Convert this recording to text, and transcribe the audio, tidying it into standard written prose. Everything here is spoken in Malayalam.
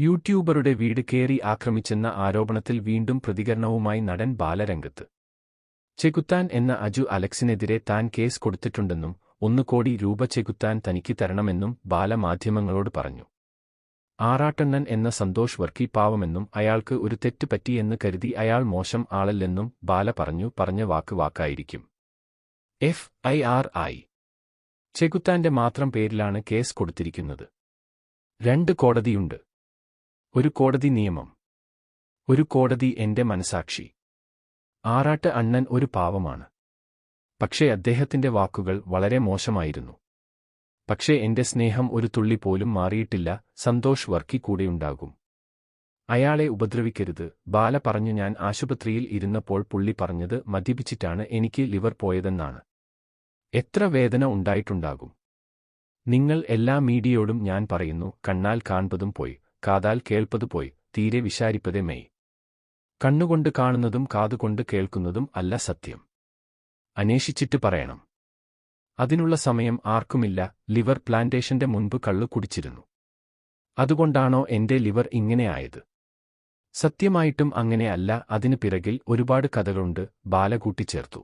യൂട്യൂബറുടെ വീട് കേറി ആക്രമിച്ചെന്ന ആരോപണത്തിൽ വീണ്ടും പ്രതികരണവുമായി നടൻ ബാല രംഗത്ത്. ചെകുത്താൻ എന്ന അജു അലക്സിനെതിരെ താൻ കേസ് കൊടുത്തിട്ടുണ്ടെന്നും 1 കോടി രൂപ ചെകുത്താൻ തനിക്ക് തരണമെന്നും ബാല മാധ്യമങ്ങളോട് പറഞ്ഞു. ആറാട്ടണ്ണൻ എന്ന സന്തോഷ് വർക്കി പാവമെന്നും അയാൾക്ക് ഒരു തെറ്റ് പറ്റിയെന്ന് കരുതി അയാൾ മോശം ആളല്ലെന്നും ബാല പറഞ്ഞ വാക്ക് വാക്കായിരിക്കും. FIR. ചെകുത്താന്റെ മാത്രം പേരിലാണ് കേസ് കൊടുത്തിരിക്കുന്നത്. 2 കോടതിയുണ്ട്. ഒരു കോടതി നിയമം, ഒരു കോടതി എന്റെ മനസാക്ഷി. ആറാട്ട് അണ്ണൻ ഒരു പാവമാണ്. പക്ഷേ അദ്ദേഹത്തിന്റെ വാക്കുകൾ വളരെ മോശമായിരുന്നു. പക്ഷേ എന്റെ സ്നേഹം ഒരു തുള്ളി പോലും മാറിയിട്ടില്ല. സന്തോഷ് വർക്കി കൂടെയുണ്ടാകും. അയാളെ ഉപദ്രവിക്കരുത്. ബാല പറഞ്ഞു. ഞാൻ ആശുപത്രിയിൽ ഇരുന്നപ്പോൾ പുള്ളി പറഞ്ഞത് മദ്യപിച്ചിട്ടാണ് എനിക്ക് ലിവർ പോയതെന്നാണ്. എത്ര വേദന ഉണ്ടായിട്ടുണ്ടാകും. നിങ്ങൾ എല്ലാ മീഡിയയോടും ഞാൻ പറയുന്നു, കണ്ണാൽ കാൺപതും പോയി, കാതാൽ കേൾപ്പതു പോയി, തീരെ വിചാരിപ്പതേ മെയ്. കണ്ണുകൊണ്ട് കാണുന്നതും കാതുകൊണ്ട് കേൾക്കുന്നതും അല്ല സത്യം. അന്വേഷിച്ചിട്ട് പറയണം. അതിനുള്ള സമയം ആർക്കുമില്ല. ലിവർ പ്ലാന്റേഷന്റെ മുൻപ് കള്ളു കുടിച്ചിരുന്നു. അതുകൊണ്ടാണോ എന്റെ ലിവർ ഇങ്ങനെ ആയത്? സത്യമായിട്ടും അങ്ങനെ അല്ല. അതിന് പിറകിൽ ഒരുപാട് കഥകളുണ്ട്, ബാല കൂട്ടിച്ചേർത്തു.